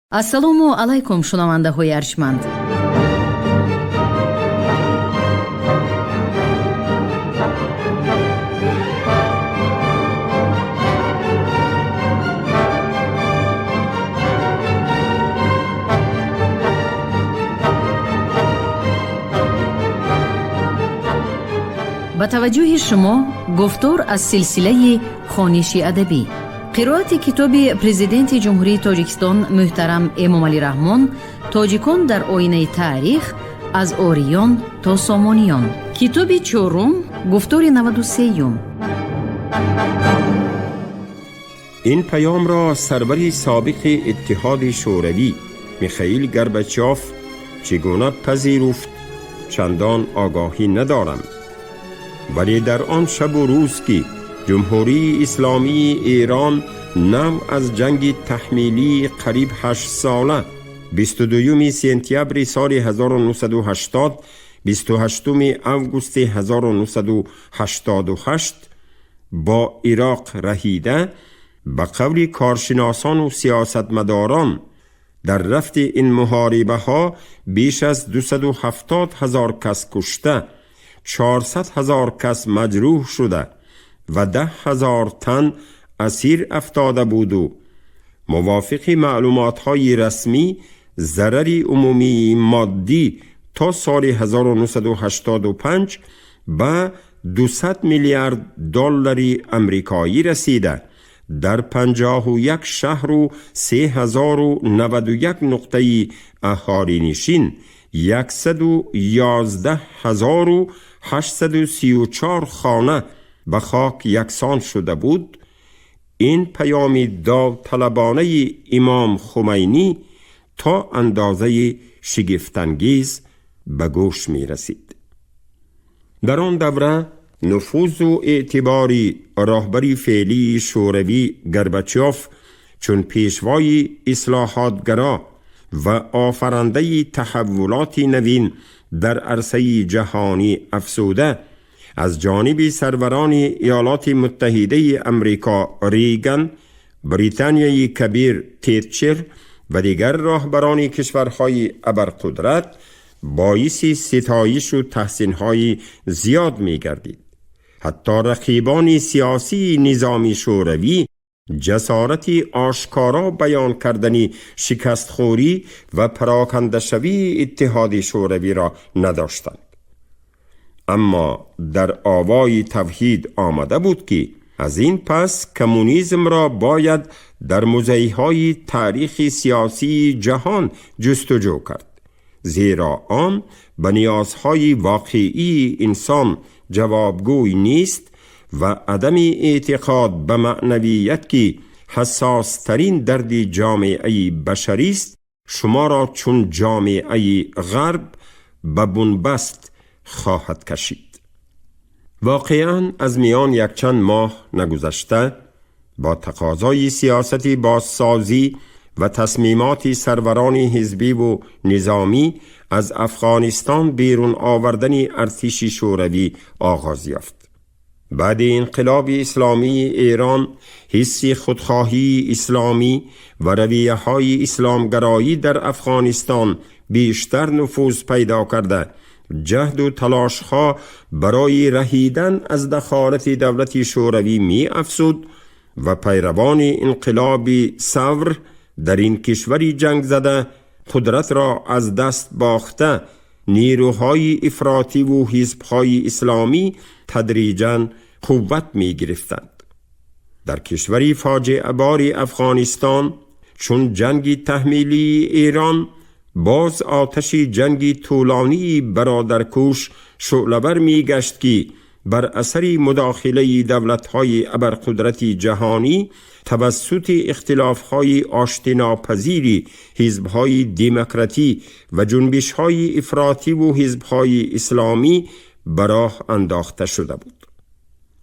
ассалому алайкум шунавандаҳои арҷманд. ба таваҷҷӯҳи шумо гуфтор аз силсилаи хониши адабӣ. қироати китоби президенти ҷумҳурии Тоҷикистон муҳтарам Эмомалӣ Раҳмон «Тоҷикон дар оинаи таърих аз ориён то сомониён». китоби 4 гуфтори 93. این پیام را سروری سابق اتحاد شوروی میخائیل گورباچوف چگونه پذیرفت چندان آگاهی ندارم، ولی در آن شب و روز که جمهوری اسلامی ایران نم از جنگ تحمیلی قریب 8 ساله 22 سپتامبر سال 1980 28 آگوست 1988 با عراق رهیده، به قول کارشناسان و سیاستمداران در رفت این محاربه ها بیش از 270,000 کس کشته، 400,000 کس مجروح شده و 10,000 تن اسیر افتاده بود و موافق معلومات های رسمی ضرر عمومی مادی تا سال 1985 به 200 میلیارد دلار امریکایی رسیده. در 51 شهر و 3091 نقطه اهالی نشین 111,834 خانه به خاک یکسان شده بود. این پیام داوطلبانه امام خمینی تا اندازه شگفت‌انگیز به گوش می رسید. در آن دوره نفوذ و اعتباری راهبری فعلی شوروی گورباچوف چون پیشوای اصلاحاتگرا و آفرنده تحولات نوین در عرصه جهانی افزوده، از جانب سروران ایالات متحده امریکا ریگن، بریتانیای کبیر تیتچر و دیگر راهبران کشورهای ابرقدرت باعث ستایش و تحسین‌های زیاد می گردید. حتی رقیبان سیاسی نظام شوروی جسارت آشکارا بیان کردن شکستخوری و پراکنده شوی اتحاد شوروی را نداشتند. اما در آوای توحید آمده بود که از این پس کمونیسم را باید در موضع‌های تاریخ سیاسی جهان جستجو کرد، زیرا آن به نیازهای واقعی انسان جوابگوی نیست و عدم اعتقاد به معنویت که حساس ترین درد جامعه بشری است شما را چون جامعه غرب به بنبست خواهد کشید. واقعاً از میان یک چند ماه نگذشته با تقاضای سیاست بازسازی و تصمیمات سروران حزبی و نظامی از افغانستان بیرون آوردن ارتش شوروی آغاز یافت. بعد انقلاب اسلامی ایران حس خودخواهی اسلامی و رویه های اسلامگرایی در افغانستان بیشتر نفوذ پیدا کرده، جهد و تلاش ها برای رهیدن از دخالت دولت شوروی می افزود و پیروان انقلاب ثور در این کشوری جنگ زده قدرت را از دست باخته نیروهای افراطی و حزبهای اسلامی تدریجاً قوت می گرفتند. در کشوری فاجعه بار افغانستان چون جنگ تحمیلی ایران باز آتش جنگی طولانی برادرکوش شعله‌ور می گشت که بر اثر مداخله دولت‌های ابرقدرت جهانی توسط اختلاف‌های آشتیناپذیر حزب‌های دموکراتی و جنبش‌های افراطی و حزب‌های اسلامی به راه انداخته شده بود.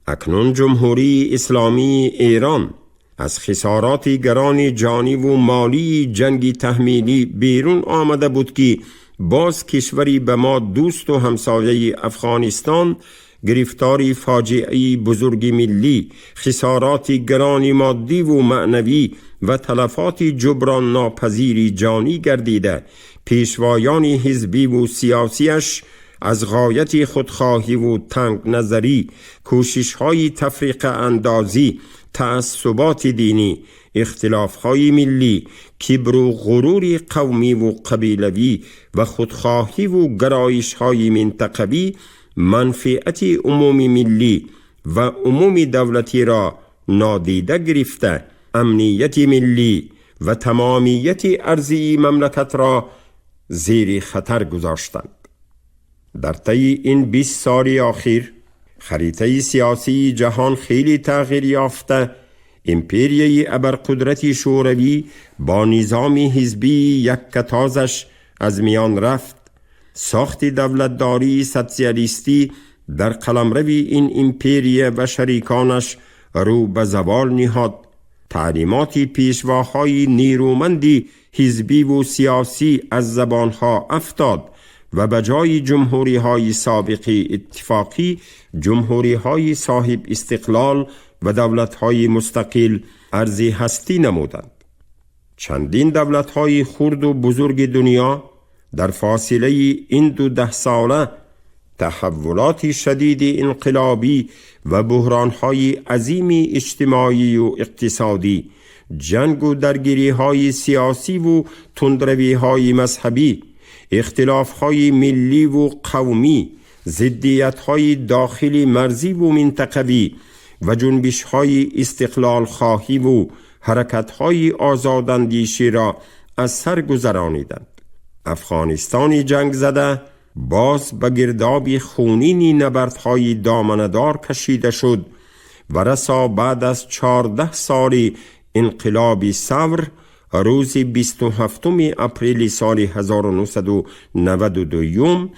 اکنون جمهوری اسلامی ایران از خسارات گران جانی و مالی جنگ تحمیلی بیرون آمده بود که باز کشوری به ما دوست و همسایه افغانستان گرفتاری فاجعه‌ای بزرگ ملی، خساراتی گرانی مادی و معنوی و تلفاتی جبران ناپذیری جانی گردیده، پیشوایان حزبی و سیاسیش از غایت خودخواهی و تنگ نظری، کوشش‌های تفریق اندازی، تعصبات دینی، اختلاف‌های ملی، کبر و غرور قومی و قبیلوی و خودخواهی و گرایش‌های منطقوی منفعت عموم ملی و عموم دولتی را نادیده گرفته، امنیت ملی و تمامیت ارضی مملکت را زیر خطر گذاشتند. در طی این 20 سال اخیر خریطه سیاسی جهان خیلی تغییر یافته. امپریای ابرقدرت شوروی با نظام حزبی یک کتازش از میان رفت. ساخت دولتداری سوسیالیستی در قلمرو این امپریه و شریکانش رو به زوال نهاد. تعلیمات پیشواهای نیرومندی حزبی و سیاسی از زبانها افتاد و به جای جمهوری های سابقی اتفاقی، جمهوری های صاحب استقلال و دولت های مستقل ارزی هستی نمودند. چندین دولت های خرد و بزرگ دنیا در فاصله این 10 ساله تحولات شدید انقلابی و بحران‌های عظیم اجتماعی و اقتصادی، جنگ و درگیری‌های سیاسی و تندروی‌های مذهبی، اختلاف‌های ملی و قومی، ضدیت‌های داخلی مرزی و منطقوی و جنبش‌های استقلال خواهی و حرکت‌های آزاداندیشی را از سر گذرانیدند. افغانستان جنگ زده باز به گرداب خونین نبردهای دامنه‌دار کشیده شد و رسا بعد از 14 سال انقلاب ثور روز 27 اپریل سال 1992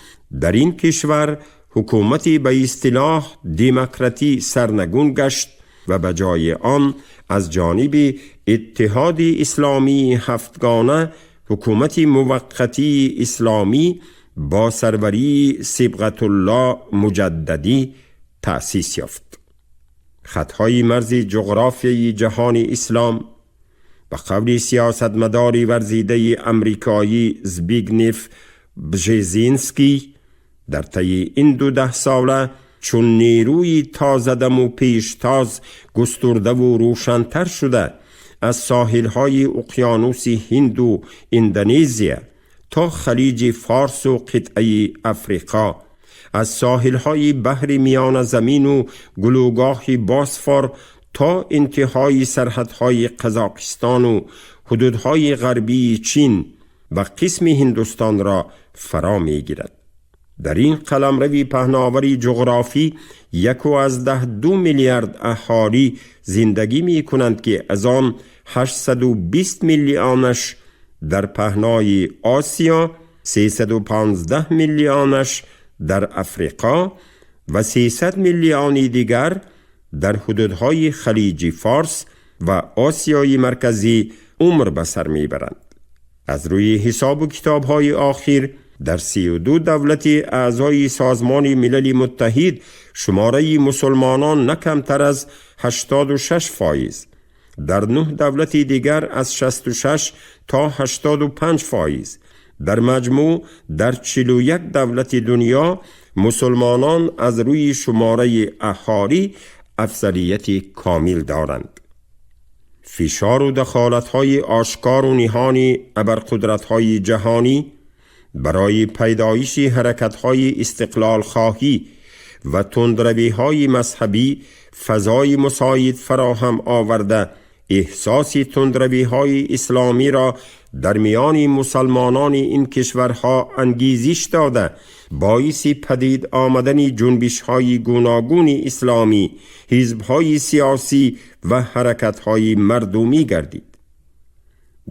در این کشور حکومتی به اصطلاح دموکراتی سرنگون گشت و به جای آن از جانب اتحاد اسلامی هفتگانه حکومت موقتی اسلامی با سروری صبغت الله مجددی تأسیس یافت. خطهای مرز جغرافیایی جهان اسلام به قول سیاستمدار ورزیده امریکایی زبیگنیف بژژینسکی در طی این 10 ساله چون نیروی تازه‌دم و پیشتاز گسترده و روشن‌تر شده، از ساحل‌های اقیانوس هند و اندونزیا تا خلیج فارس و قطعه افریقا، از ساحل‌های بحر میان زمین و گلوگاه باسفور تا انتهای سرحدهای قزاقستان و حدودهای غربی چین و قسم هندوستان را فرا می‌گیرد. در این قلمرو پهناوری جغرافی 1.2 میلیارد اهالی زندگی می کنند که از آن 820 میلیونش در پهنای آسیا، 315 میلیونش در افریقا و 300 میلیونی دیگر در حدودهای خلیج فارس و آسیای مرکزی عمر به سر میبرند. از روی حساب و کتاب‌های آخر در 32 دولت اعضای سازمان ملل متحد شماره مسلمانان نه کمتر از 86%، در 9 دولت دیگر از 66 تا 85%. در مجموع در 41 دولت دنیا مسلمانان از روی شماره اهالی افضلیت کامل دارند. فشار و دخالت‌های آشکار و نهانی ابرقدرت‌های جهانی برای پیدایش حرکت‌های استقلال خواهی و تندروی‌های مذهبی فضای مساعد فراهم آورده، احساس تندروی‌های اسلامی را در میان مسلمانان این کشورها انگیزش داده، باعث پدید آمدن جنبش‌های گوناگون اسلامی، حزب‌های سیاسی و حرکت‌های مردمی گردید.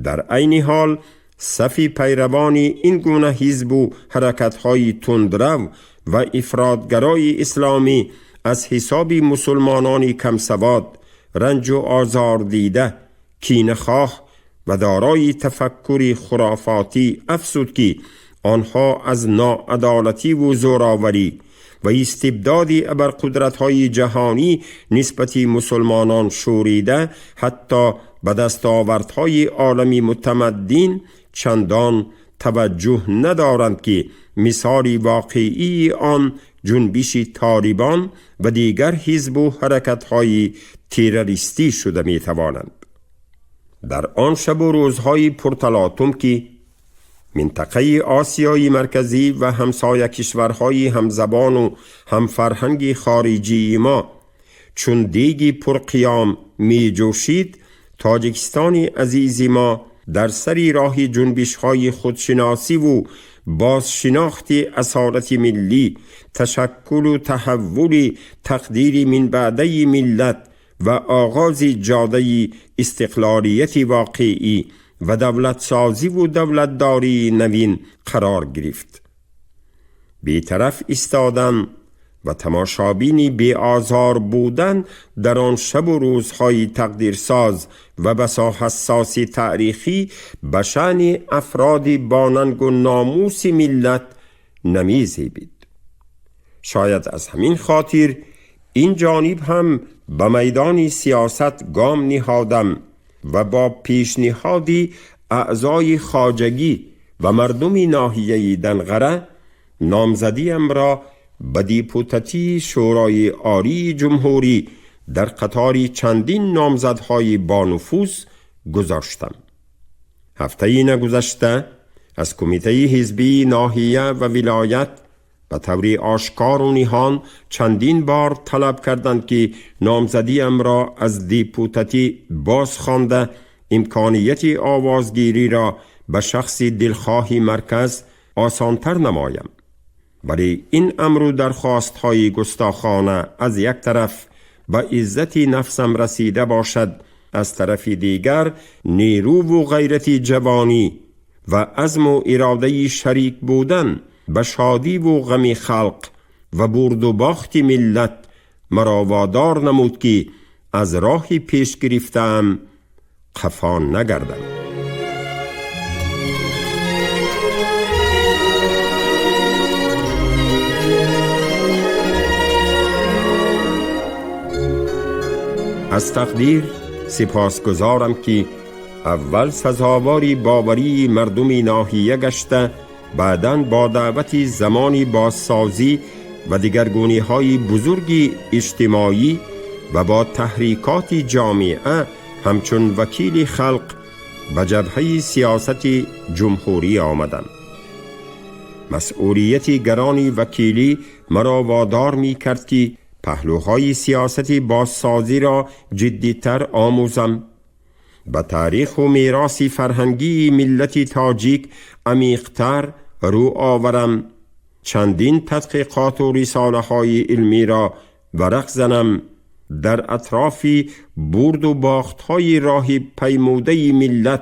در عین حال صف پیروان این گونه حزب و حرکت‌های تندرو و افراطگرای اسلامی از حساب مسلمانان کم سواد، رنج و آزار دیده، کینه‌خواه و دارای تفکر خرافاتی افزود که آنها از ناعدالتی و زوراوری و استبداد ابرقدرت‌های جهانی نسبت مسلمانان شوریده حتی به دستاوردهای عالمی متمدن چندان توجه ندارند که مثال واقعی آن جنبش طالبان و دیگر حزب و حرکت‌های تروریستی شده می‌توانند. در آن شب و روزهای پرتلاطم که منطقه آسیای مرکزی و همسایه کشورهای همزبان و همفرهنگ خارجی ما چون دیگ پرقیام می جوشید، تاجیکستان عزیز ما در سری راه جنبش‌های خودشناسی و بازشناخت اصالت ملی، تشکل و تحول تقدیر من بعده ملت و آغاز جاده استقلالیت واقعی و دولت سازی و دولتداری نوین قرار گرفت. بی‌طرف ایستادن و تماشابین بی آزار بودن در آن شب و روزهای تقدیرساز و بسا حساس تاریخی به شأن افراد باننگ و ناموس ملت نمی‌زیبید. شاید از همین خاطر این جانب هم به میدان سیاست گام نهادم و با پیشنهادی اعضای خواجگی و مردم ناحیه دنقره نامزدیم را به دیپوتاتی شورای عالی جمهوری در قطار چندین نامزدهای بانفوذ گذاشتم. هفته نگذشته از کمیته حزبی ناحیه و ولایت به طور آشکار و نهان چندین بار طلب کردند که نامزدیم را از دیپوتاتی باز خوانده امکانیت آوازگیری را به شخص دلخواه مرکز آسانتر نمایم. ولی این امر و درخواست‌های گستاخانه از یک طرف به عزت نفسم رسیده باشد، از طرف دیگر نیرو و غیرت جوانی و عزم و اراده شریک بودن به شادی و غم خلق و برد و باخت ملت مرا وادار نمود که از راهی پیش گرفتم خفا نگردم. از تقدیر سپاسگزارم که اول سزاواری باوری مردم ناحیه گشته، بعداً با دعوت زمانی بازسازی و دگرگونی های بزرگی اجتماعی و با تحریکات جامعه همچون وکیل خلق به جبهه سیاست جمهوری آمدم. مسئولیت گران وکیلی مرا وادار می کرد که پهلوهای سیاست بازسازی را جدیتر آموزم، به تاریخ و میراث فرهنگی ملت تاجیک عمیق‌تر رو آورم، چندین تحقیقات و رساله های علمی را ورق زنم، در اطراف برد و باخت های راه پیموده ملت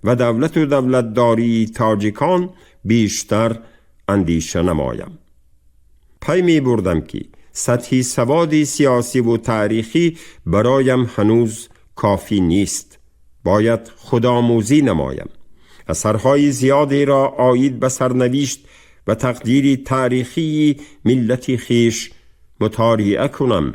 و دولت و دولتداری تاجیکان بیشتر اندیشه نمایم. پی می بردم که سطح سواد سیاسی و تاریخی برایم هنوز کافی نیست، باید خودآموزی نمایم، اثرهای زیادی را عاید به سرنوشت و تقدیر تاریخی ملت خیش مطالعه کنم،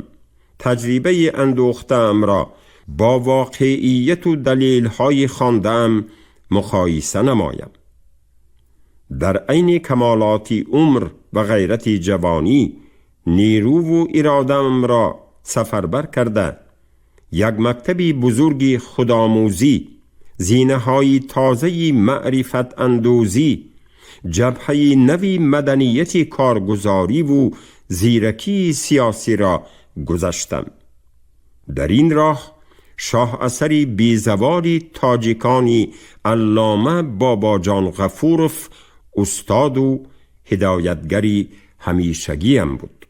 تجربه اندوخته‌ام را با واقعیت و دلیل‌های خوانده‌ام مقایسه نمایم. در عین کمالات عمر و غیرت جوانی نیرو و اراده‌ام را سفربر کرده، یک مکتب بزرگ خودآموزی، زینه‌های تازه معرفت اندوزی، جبهه نوی مدنیت کارگزاری و زیرکی سیاسی را گذشتم. در این راه شاه اثری بیزواری تاجیکانی علامه باباجان غفورف استاد و هدایتگری همیشگیم بود.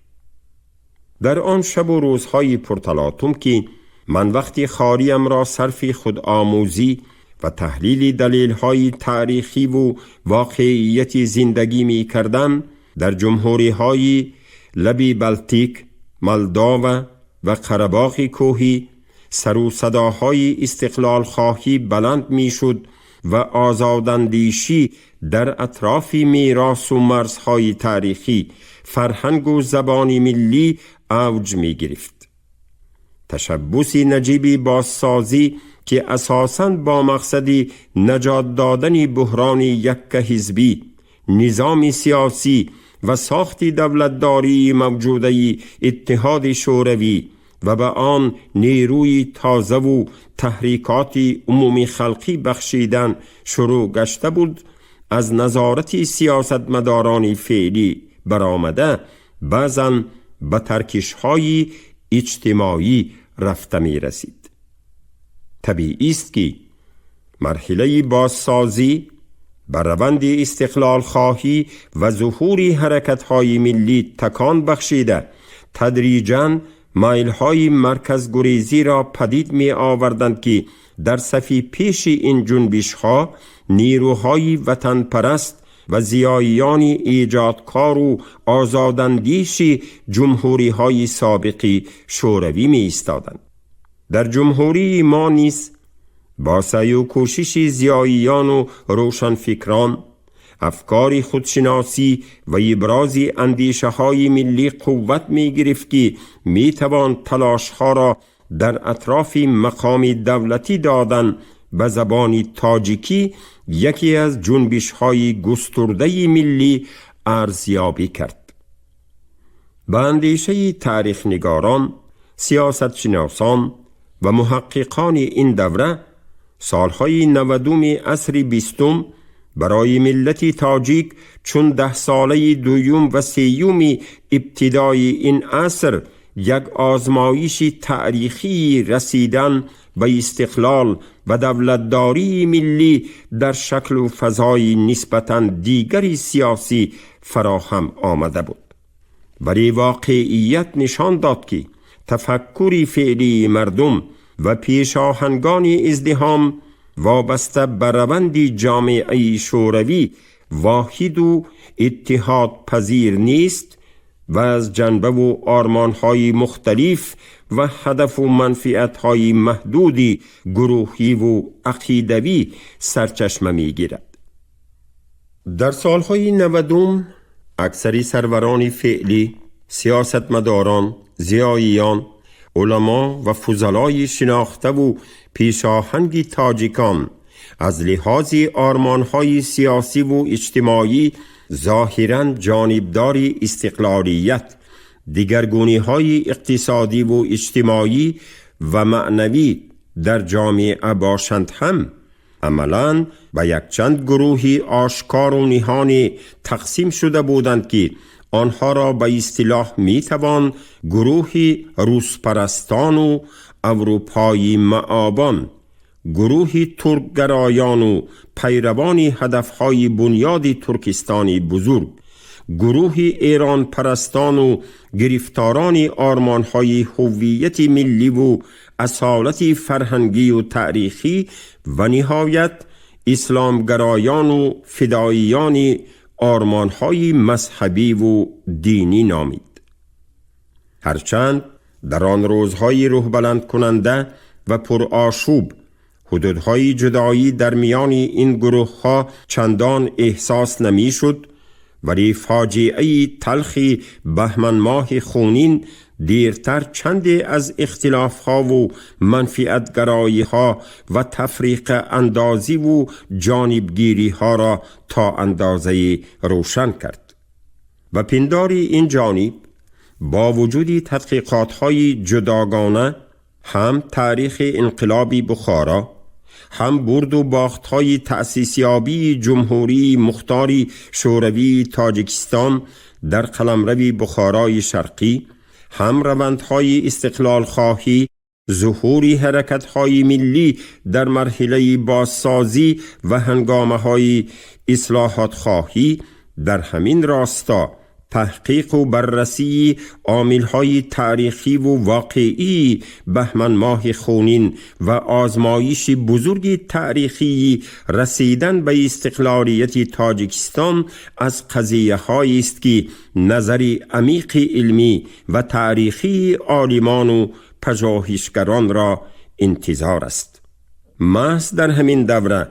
در آن شب و روزهای پرتلاطم که من وقتی خاریم را صرف خودآموزی و تحلیل دلیل‌های تاریخی و واقعیت زندگی می کردم، در جمهوری‌های لبی بلتیک، مالداوا و قره‌باغ کوهی سر و صداهای استقلال خواهی بلند می شد و آزاداندیشی در اطراف میراث و مرزهای تاریخی، فرهنگ و زبان ملی اوج می گرفت. تشبث نجیب بازسازی که اساساً با مقصد نجات دادن بحران یک حزبی، نظام سیاسی و ساخت دولتداری موجوده اتحاد شوروی و به آن نیروی تازه و تحریکات عمومی خلقی بخشیدن شروع گشته بود، از نظارت سیاستمداران فعلی برآمده بعضاً به ترکش‌های اجتماعی رفته می رسید. طبیعی است که مرحله بازسازی بر روند استقلال خواهی و ظهور حرکت‌های ملی تکان بخشیده تدریجاً مایل‌های مرکز گریزی را پدید می آوردند که در صف پیش این جنبش‌ها نیروهای وطن پرست و زیاییان ایجادکار و آزاداندیش جمهوری‌های سابقی شوروی می ایستادند. در جمهوری ما نیز با سعی و کوشش زیاییان و روشنفکران افکار خودشناسی و ابراز اندیشه های ملی قوت می گرفت که می توان تلاش ها را در اطراف مقام دولتی دادن به زبان تاجیکی یکی از جنبش های گسترده ملی ارزیابی کرد. به اندیشه تاریخ نگاران، سیاست شناسان و محققان این دوره، سالهای 90 عصر 20 برای ملت تاجیک چون 10 ساله دوم و سیوم ابتدای این عصر یک آزمایش تاریخی رسیدن به استقلال و دولتداری ملی در شکل و فضای نسبتاً دیگری سیاسی فراهم آمده بود. برای واقعیت نشان داد که تفکر فعلی مردم و پیشاهنگان ازدحام وابسته به روند جامعه شوروی واحد و اتحاد پذیر نیست و از جنبه و آرمانهای مختلف و هدف و منفعتهای محدودی گروهی و عقیدوی سرچشمه می گیرد. در سالهای 90 اکثر سروران فعلی، سیاستمداران، زیاییان، علما و فضلای شناخته و پیشاهنگ تاجیکان از لحاظ آرمانهای سیاسی و اجتماعی ظاهراً جانبدار استقلالیت، دیگرگونی‌های اقتصادی و اجتماعی و معنوی در جامعه باشند هم عملاً به یک چند گروهی آشکار و نهان تقسیم شده بودند که آنها را به اصطلاح میتوان گروه روسپرستان و اروپایی معابان، گروه ترکگرایان و پیروان هدفهای بنیاد ترکستانی بزرگ، گروه ایران پرستان و گرفتاران آرمانهای هویت ملی و اصالت فرهنگی و تاریخی و نهایت اسلامگرایان و فداییان آرمانهای مذهبی و دینی نامید. هرچند در آن روزهای روح بلند کننده و پرآشوب حدودهای جدایی در میان این گروه ها چندان احساس نمی شد، ولی فاجعه تلخی بهمن ماه خونین دیرتر چند از اختلاف ها و منفعتگرایی ها و تفریق اندازی و جانبگیری ها را تا اندازه روشن کرد. و پنداری این جانب با وجود تحقیقات های جداگانه، هم تاریخ انقلاب بخارا، هم برد و باخت های تأسیسیابی جمهوری مختاری شوروی تاجیکستان در قلمرو بخارای شرقی، هم روندهای استقلال خواهی، ظهور حرکت‌های ملی در مرحله بازسازی و هنگامه‌های اصلاحات خواهی، در همین راستا تحقیق و بررسی عامل‌های تاریخی و واقعی بهمن ماه خونین و آزمایش بزرگ تاریخی رسیدن به استقلالیت تاجیکستان از قضیه‌هایی است که نظر عمیق علمی و تاریخی عالمان و پژوهشگران را انتظار است. محض در همین دوره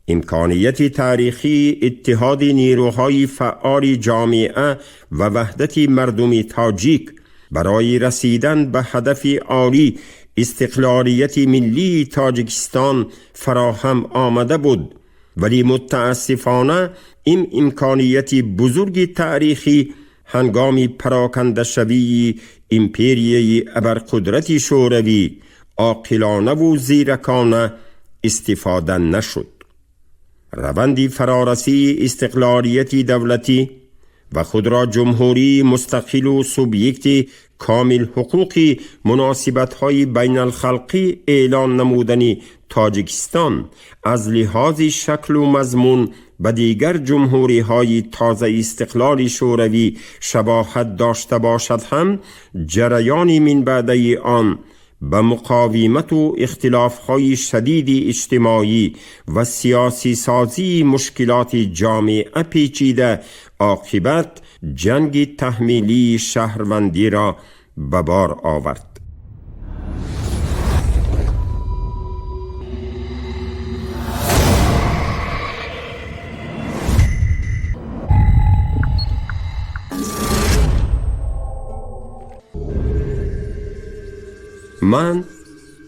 امکانیت تاریخی اتحاد نیروهای فعال جامعه و وحدت مردم تاجیک برای رسیدن به هدف عالی استقلالیت ملی تاجیکستان فراهم آمده بود، ولی متاسفانه این امکانیت بزرگ تاریخی هنگام پراکنده شوی امپریای ابرقدرت شوروی عاقلانه و زیرکانه استفاده نشد. روند فرارسی استقلالیت دولتی و خود را جمهوری مستقل و سوبیکت کامل حقوقی مناسبت‌های بین الخلقی اعلان نمودنی تاجیکستان از لحاظ شکل و مضمون به دیگر جمهوری‌های تازه استقلال شوروی شباهت داشته باشد هم جریان من بعده آن به مقاومت و اختلاف‌های شدید اجتماعی و سیاسی سازی مشکلات جامعه پیچیده عاقبت جنگ تحمیلی شهروندی را به بار آورد. من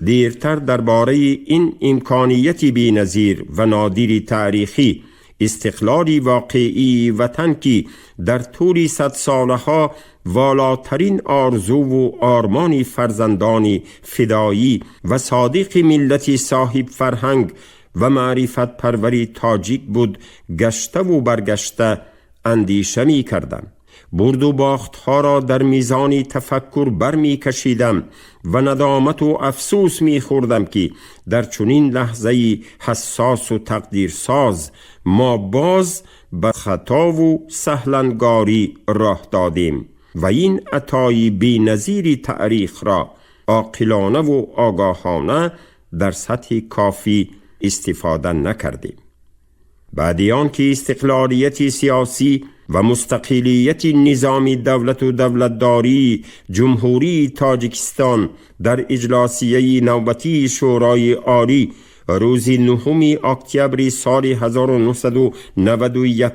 دیرتر درباره این امکانیت بی‌نظیر و نادر تاریخی استقلالی واقعی وطن که در طول 100 سالها والاترین آرزو و آرمان فرزندان فدایی و صادق ملت صاحب فرهنگ و معرفت پروری تاجیک بود گشته و برگشته اندیشه می کردم. برد و باختها را در میزان تفکر برمی کشیدم و ندامت و افسوس می خوردم که در چنین لحظه حساس و تقدیرساز ما باز به خطا و سهلنگاری راه دادیم و این عطای بی نظیر تاریخ را عاقلانه و آگاهانه در سطح کافی استفاده نکردیم. بعد آنکه استقلالیت سیاسی و مستقلیت نظام دولت و دولتداری جمهوری تاجیکستان در اجلاسیه نوبتی شورای عالی روز 9 اکتبر سال 1991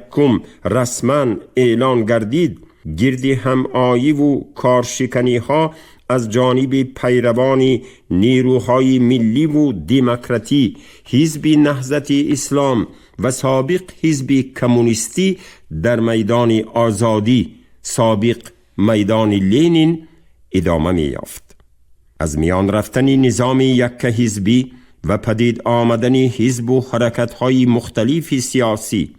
رسما اعلان گردید، گرد همایی و کارشکنی ها از جانب پیروان نیروهای ملی و دموکراتی حزب نهضت اسلام و سابق حزب کمونیستی در میدان آزادی سابق میدان لنین ادامه می یافت. از میان رفتن نظام یک حزبی و پدید آمدن حزب و حرکت‌های مختلف سیاسی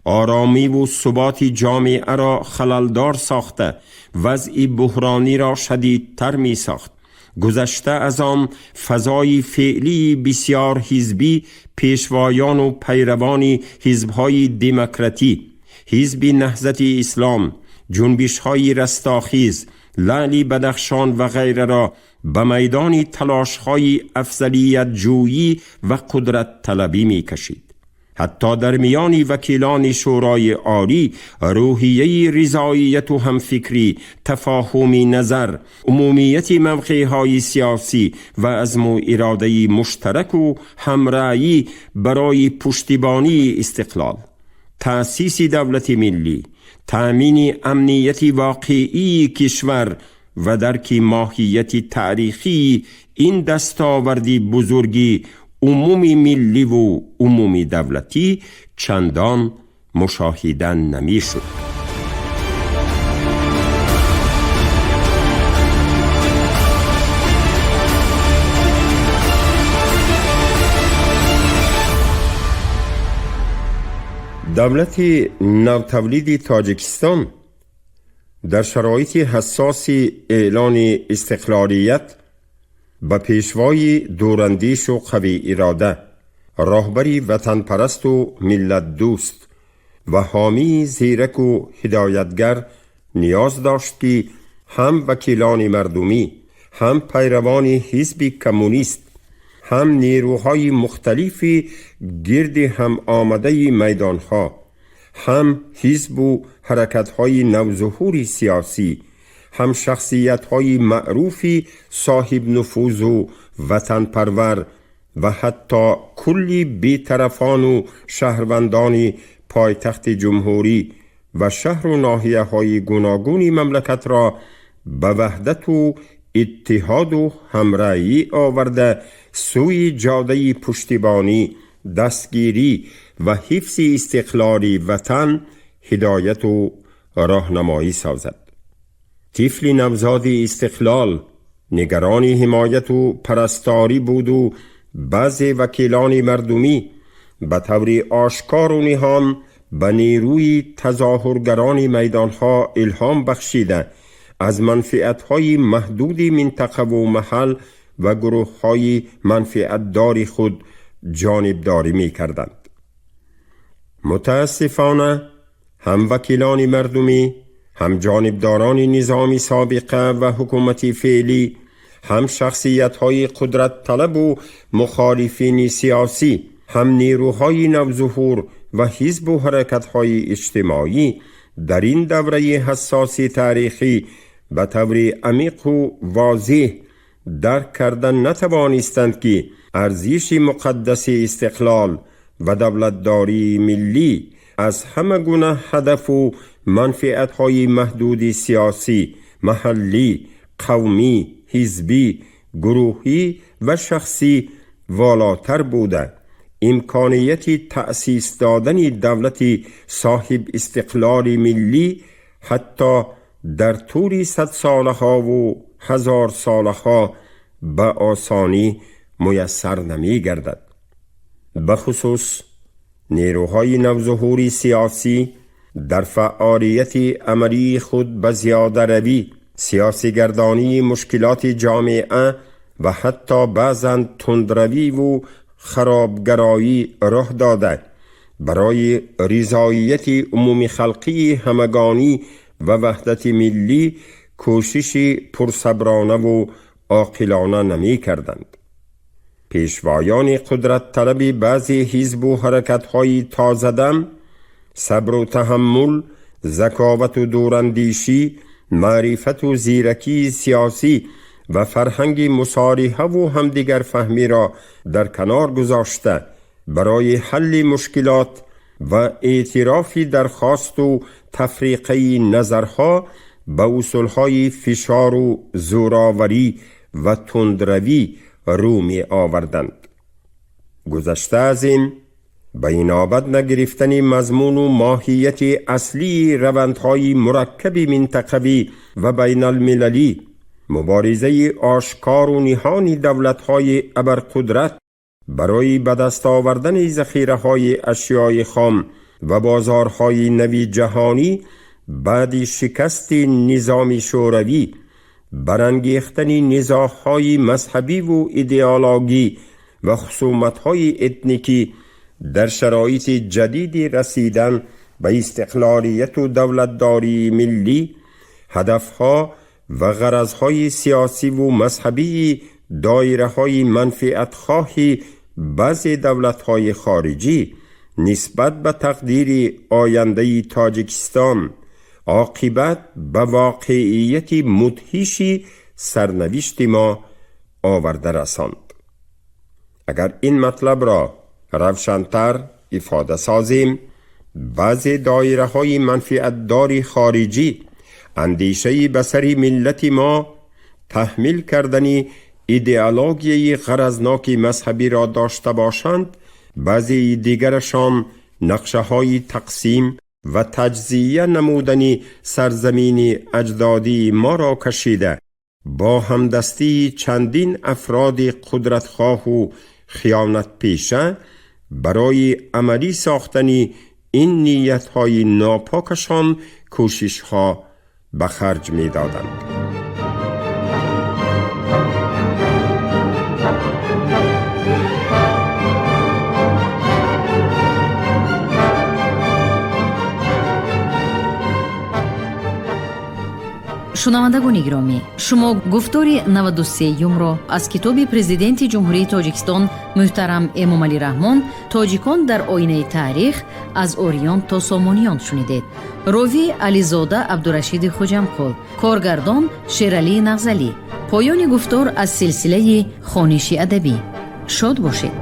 آرامی و ثبات جامعه را خللدار ساخته، وضع بحرانی را شدیدتر می ساخت. گذشته از آن فضای فعلی بسیار حزبی پیشوایان و پیروان حزب‌های دموکراتی، حزب نهضت اسلام، جنبش‌های رستاخیز، لعل بدخشان و غیره را به میدان تلاش‌های افضلیت جویی و قدرت طلبی می کشید. حتی در میان وکیلان شورای عالی روحیه رضایت و همفکری، تفاهم نظر، عمومیت موقعهای سیاسی و عزم و اراده مشترک و همرأیی برای پشتیبانی استقلال، تأسیس دولت ملی، تأمین امنیت واقعی کشور و درک ماهیت تاریخی این دستاوردی بزرگی عمومی ملی و عمومی دولتی چندان مشاهده نمی شد. دولت نوتولید تاجیکستان در شرایط حساس اعلان استقلالیت با پیشوای دوراندیش و قوی اراده، راهبری وطن پرست و ملت دوست و حامی زیرک و هدایتگر نیاز داشت که هم وکیلان مردمی، هم پیروان حزب کمونیست، هم نیروهای مختلف گرد هم آمده میدانها، هم حزب و حرکت‌های نوظهور سیاسی، هم شخصیت‌های معروفی صاحب نفوذ و وطن پرور و حتی کلی بی‌طرفان و شهروندان پایتخت جمهوری و شهر و ناحیه های گوناگون مملکت را به وحدت و اتحاد و همراهی آورده سوی جاده پشتیبانی، دستگیری و حفظ استقلال وطن هدایت و راهنمایی سازد. طفل نوزاد استقلال نگران حمایت و پرستاری بود و بعضی وکیلان مردمی به طور آشکار و نهان به نیروی تظاهرگران میدانها الهام بخشیده از منفعت‌های محدود منطقه و محل و گروه‌های منفعت‌دار خود جانبداری می‌کردند. متاسفانه هم وکیلان مردمی، هم جانبداران نظام سابقه و حکومت فعلی، هم شخصیت‌های قدرت طلب و مخالفین سیاسی، هم نیروهای نوظهور و حزب و حرکت‌های اجتماعی در این دوره حساس تاریخی به طور عمیق و واضح درک کردن نتوانستند که ارزش مقدس استقلال و دولتداری ملی از همه گونه هدف و منفعت‌های محدود سیاسی، محلی، قومی، حزبی، گروهی و شخصی والاتر بوده امکانیت تأسیس دادن دولت صاحب استقلال ملی حتی در طول 100 سالها و 1000 سالها به آسانی میسر نمی گردد. بخصوص نیروهای نوظهور سیاسی در فعالیت عملی خود به زیاده روی، سیاسی گردانی مشکلات جامعه و حتی بعضاً تندروی و خرابگرایی راه داده برای رضایت عمومی خلقی همگانی و وحدت ملی کوشش پرصبرانه و عاقلانه نمی کردند. پیشوایان قدرت طلب بعضی حزب و حرکت‌های تازه‌دم صبر و تحمل، ذکاوت و دوراندیشی، معرفت و زیرکی سیاسی و فرهنگ مصالحه و همدیگر فهمی را در کنار گذاشته برای حل مشکلات و اعتراف درخواست و تفریقه نظرها به اصولهای فشار و زوراوری و تندروی رو می آوردند. گذشته از این به اینابت نگرفتن مضمون و ماهیت اصلی روندهای مرکب منطقوی و بین المللی، مبارزه آشکار و نهان دولت‌های ابرقدرت برای به دست آوردن ذخیره‌های اشیاء خام و بازارهای نوی جهانی بعد شکست نظام شوروی، برانگیختن نزاع‌های مذهبی و ایدئولوژی و خصومت‌های اتنیکی در شرایط جدید رسیدن به استقلالیت و دولتداری ملی، هدفها و غرضهای سیاسی و مذهبی دایره‌های منفعت‌خواهی بعضی دولت‌های خارجی نسبت به تقدیر آینده تاجیکستان عاقبت به واقعیت مدهشی سرنوشت ما آورده رساند. اگر این مطلب را روشن‌تر افاده سازیم، بعضی دایره‌های منفعت‌دار خارجی اندیشه به سر ملت ما تحمیل کردن ایدئولوژی غرضناک مذهبی را داشته باشند، بعضی دیگرشان نقشه‌های تقسیم و تجزیه نمودن سرزمین اجدادی ما را کشیده با همدستی چندین افراد قدرتخواه و خیانت پیشه برای عملی ساختن این نیت‌های ناپاکشان کوشش‌ها به خرج می‌دادند. шунавандагони гиромӣ, шумо гуфтори 93-юмро аз китоби президенти ҷумҳурии тоҷикистон муҳтарам эмомалӣ раҳмон «Тоҷикон дар оинаи таърих аз ориён то сомониён» шунидед. ровӣ ализода абдурашиди хоҷамқул, коргардон шералии нағзалӣ. поёни гуфтор аз силсилаи хониши адабӣ. شاد باشید.